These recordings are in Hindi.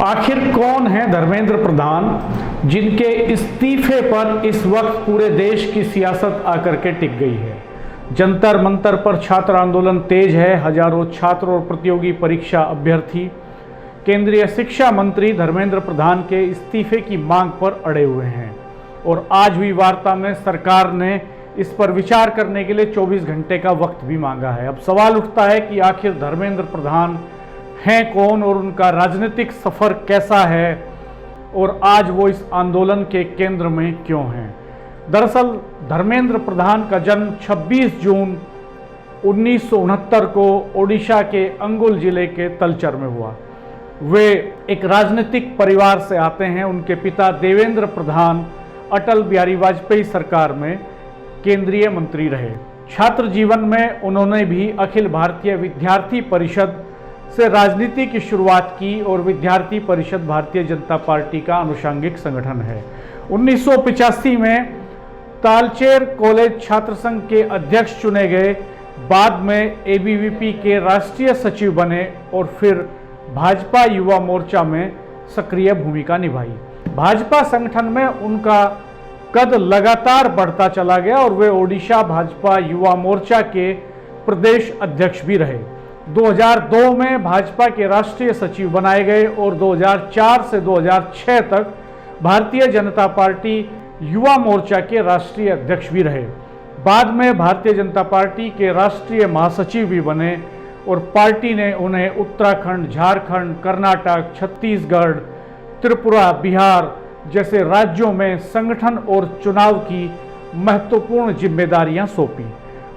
आखिर कौन है धर्मेंद्र प्रधान जिनके इस्तीफे पर इस वक्त पूरे देश की सियासत आकर के टिक गई है। जंतर मंतर पर छात्र आंदोलन तेज है। हजारों छात्र और प्रतियोगी परीक्षा अभ्यर्थी केंद्रीय शिक्षा मंत्री धर्मेंद्र प्रधान के इस्तीफे की मांग पर अड़े हुए हैं और आज हुई वार्ता में सरकार ने इस पर विचार करने के लिए 24 घंटे का वक्त भी मांगा है। अब सवाल उठता है कि आखिर धर्मेंद्र प्रधान हैं कौन और उनका राजनीतिक सफर कैसा है और आज वो इस आंदोलन के केंद्र में क्यों हैं। दरअसल धर्मेंद्र प्रधान का जन्म 26 जून 1969 को ओडिशा के अंगुल जिले के तलचर में हुआ। वे एक राजनीतिक परिवार से आते हैं। उनके पिता देवेंद्र प्रधान अटल बिहारी वाजपेयी सरकार में केंद्रीय मंत्री रहे। छात्र जीवन में उन्होंने भी अखिल भारतीय विद्यार्थी परिषद से राजनीति की शुरुआत की और विद्यार्थी परिषद भारतीय जनता पार्टी का अनुषंगिक संगठन है। 1985 में तालचेर कॉलेज छात्र संघ के अध्यक्ष चुने गए। बाद में एबीवीपी के राष्ट्रीय सचिव बने और फिर भाजपा युवा मोर्चा में सक्रिय भूमिका निभाई। भाजपा संगठन में उनका कद लगातार बढ़ता चला गया और वे ओडिशा भाजपा युवा मोर्चा के प्रदेश अध्यक्ष भी रहे। 2002 में भाजपा के राष्ट्रीय सचिव बनाए गए और 2004 से 2006 तक भारतीय जनता पार्टी युवा मोर्चा के राष्ट्रीय अध्यक्ष भी रहे। बाद में भारतीय जनता पार्टी के राष्ट्रीय महासचिव भी बने और पार्टी ने उन्हें उत्तराखंड, झारखंड, कर्नाटक, छत्तीसगढ़, त्रिपुरा, बिहार जैसे राज्यों में संगठन और चुनाव की महत्वपूर्ण जिम्मेदारियां सौंपी।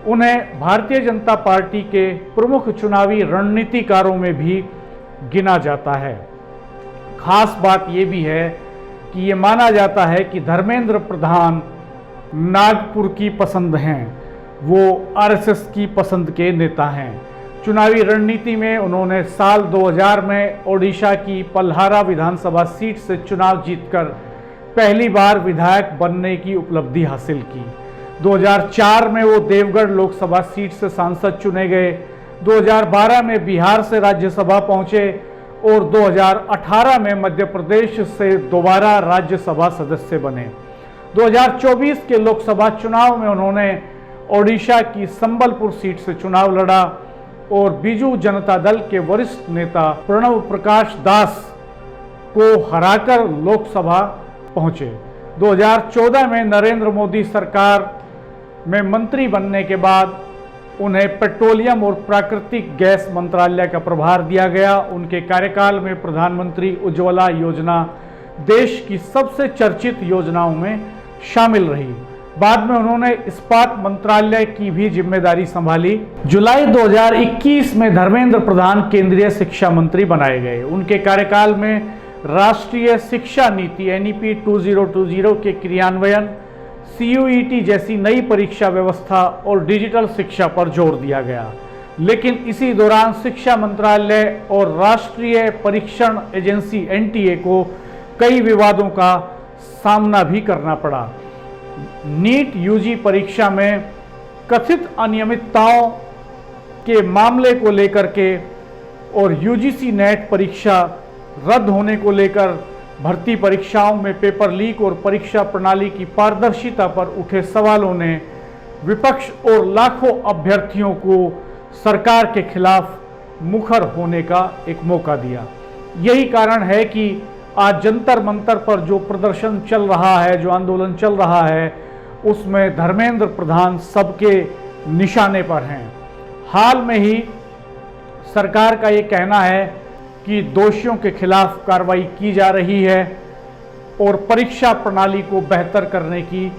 उन्हें भारतीय जनता पार्टी के प्रमुख चुनावी रणनीतिकारों में भी गिना जाता है। खास बात यह भी है कि ये माना जाता है कि धर्मेंद्र प्रधान नागपुर की पसंद हैं, वो आरएसएस की पसंद के नेता हैं। चुनावी रणनीति में उन्होंने साल 2000 में ओडिशा की पल्हारा विधानसभा सीट से चुनाव जीतकर पहली बार विधायक बनने की उपलब्धि हासिल की। 2004 में वो देवगढ़ लोकसभा सीट से सांसद चुने गए। 2012 में बिहार से राज्यसभा पहुंचे और 2018 में मध्य प्रदेश से दोबारा राज्यसभा सदस्य बने। 2024 के लोकसभा चुनाव में उन्होंने ओडिशा की संबलपुर सीट से चुनाव लड़ा और बीजू जनता दल के वरिष्ठ नेता प्रणव प्रकाश दास को हराकर लोकसभा पहुंचे। 2014 में नरेंद्र मोदी सरकार में मंत्री बनने के बाद उन्हें पेट्रोलियम और प्राकृतिक गैस मंत्रालय का प्रभार दिया गया। उनके कार्यकाल में प्रधानमंत्री उज्ज्वला योजना देश की सबसे चर्चित योजनाओं में शामिल रही। बाद में उन्होंने इस्पात मंत्रालय की भी जिम्मेदारी संभाली। जुलाई 2021 में धर्मेंद्र प्रधान केंद्रीय शिक्षा मंत्री बनाए गए। उनके कार्यकाल में राष्ट्रीय शिक्षा नीति NEP 2020 के क्रियान्वयन, CUET जैसी नई परीक्षा व्यवस्था और डिजिटल शिक्षा पर जोर दिया गया। लेकिन इसी दौरान शिक्षा मंत्रालय और राष्ट्रीय परीक्षण एजेंसी NTA को कई विवादों का सामना भी करना पड़ा। नीट UG परीक्षा में कथित अनियमितताओं के मामले को लेकर के और UGC नेट परीक्षा रद्द होने को लेकर भर्ती परीक्षाओं में पेपर लीक और परीक्षा प्रणाली की पारदर्शिता पर उठे सवालों ने विपक्ष और लाखों अभ्यर्थियों को सरकार के खिलाफ मुखर होने का एक मौका दिया। यही कारण है कि आज जंतर मंतर पर जो प्रदर्शन चल रहा है, जो आंदोलन चल रहा है, उसमें धर्मेंद्र प्रधान सबके निशाने पर हैं। हाल में ही सरकार का ये कहना है कि दोषियों के खिलाफ कार्रवाई की जा रही है और परीक्षा प्रणाली को बेहतर करने की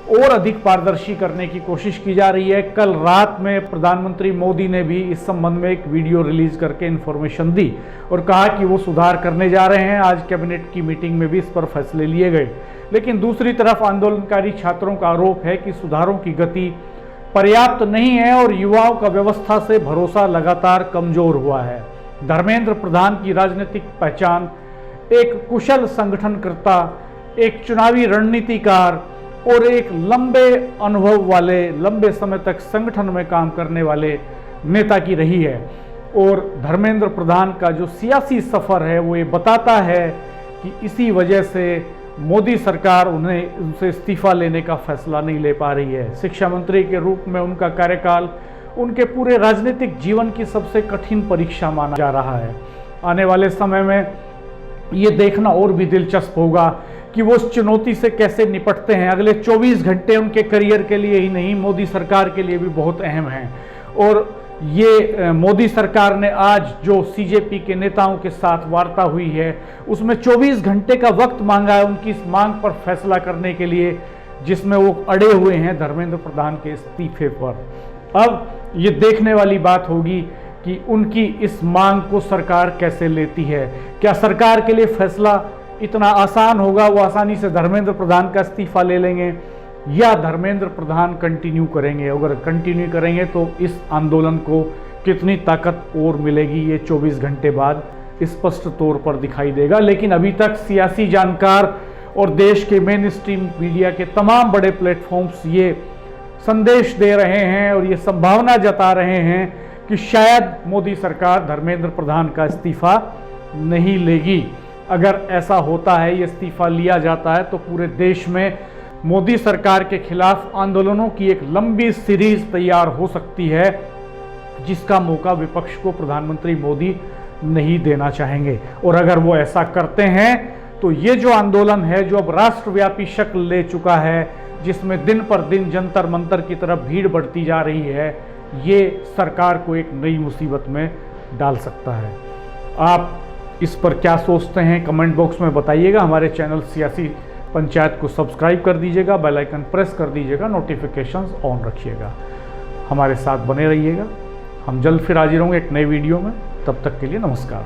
और अधिक पारदर्शी करने की कोशिश की जा रही है। कल रात में प्रधानमंत्री मोदी ने भी इस संबंध में एक वीडियो रिलीज करके इन्फॉर्मेशन दी और कहा कि वो सुधार करने जा रहे हैं। आज कैबिनेट की मीटिंग में भी इस पर फैसले लिए गए। लेकिन दूसरी तरफ आंदोलनकारी छात्रों का आरोप है कि सुधारों की गति पर्याप्त नहीं है और युवाओं का व्यवस्था से भरोसा लगातार कमजोर हुआ है। धर्मेंद्र प्रधान की राजनीतिक पहचान एक कुशल संगठनकर्ता, एक चुनावी रणनीतिकार और एक लंबे अनुभव वाले, लंबे समय तक संगठन में काम करने वाले नेता की रही है। और धर्मेंद्र प्रधान का जो सियासी सफ़र है वो ये बताता है कि इसी वजह से मोदी सरकार उनसे इस्तीफ़ा लेने का फैसला नहीं ले पा रही है। शिक्षा मंत्री के रूप में उनका कार्यकाल उनके पूरे राजनीतिक जीवन की सबसे कठिन परीक्षा माना जा रहा है। आने वाले समय में ये देखना और भी दिलचस्प होगा कि वो उस चुनौती से कैसे निपटते हैं। अगले 24 घंटे उनके करियर के लिए ही नहीं, मोदी सरकार के लिए भी बहुत अहम हैं। और ये मोदी सरकार ने आज जो सीजेपी के नेताओं के साथ वार्ता हुई है उसमें 24 घंटे का वक्त मांगा है उनकी इस मांग पर फैसला करने के लिए, जिसमें वो अड़े हुए हैं धर्मेंद्र प्रधान के इस्तीफे पर। अब ये देखने वाली बात होगी कि उनकी इस मांग को सरकार कैसे लेती है। क्या सरकार के लिए फैसला इतना आसान होगा, वो आसानी से धर्मेंद्र प्रधान का इस्तीफा ले लेंगे, या धर्मेंद्र प्रधान कंटिन्यू करेंगे? अगर कंटिन्यू करेंगे तो इस आंदोलन को कितनी ताकत और मिलेगी ये 24 घंटे बाद स्पष्ट तौर पर दिखाई देगा। लेकिन अभी तक सियासी जानकार और देश के मेन स्ट्रीम मीडिया के तमाम बड़े प्लेटफॉर्म्स ये संदेश दे रहे हैं और ये संभावना जता रहे हैं कि शायद मोदी सरकार धर्मेंद्र प्रधान का इस्तीफा नहीं लेगी। अगर ऐसा होता है, ये इस्तीफा लिया जाता है, तो पूरे देश में मोदी सरकार के खिलाफ आंदोलनों की एक लंबी सीरीज तैयार हो सकती है, जिसका मौका विपक्ष को प्रधानमंत्री मोदी नहीं देना चाहेंगे। और अगर वो ऐसा करते हैं तो ये जो आंदोलन है, जो अब राष्ट्रव्यापी शक्ल ले चुका है, जिसमें दिन पर दिन जंतर मंतर की तरफ भीड़ बढ़ती जा रही है, ये सरकार को एक नई मुसीबत में डाल सकता है। आप इस पर क्या सोचते हैं कमेंट बॉक्स में बताइएगा। हमारे चैनल सियासी पंचायत को सब्सक्राइब कर दीजिएगा, बेल आइकन प्रेस कर दीजिएगा, नोटिफिकेशंस ऑन रखिएगा, हमारे साथ बने रहिएगा। हम जल्द फिर हाजिर होंगे एक नए वीडियो में। तब तक के लिए नमस्कार।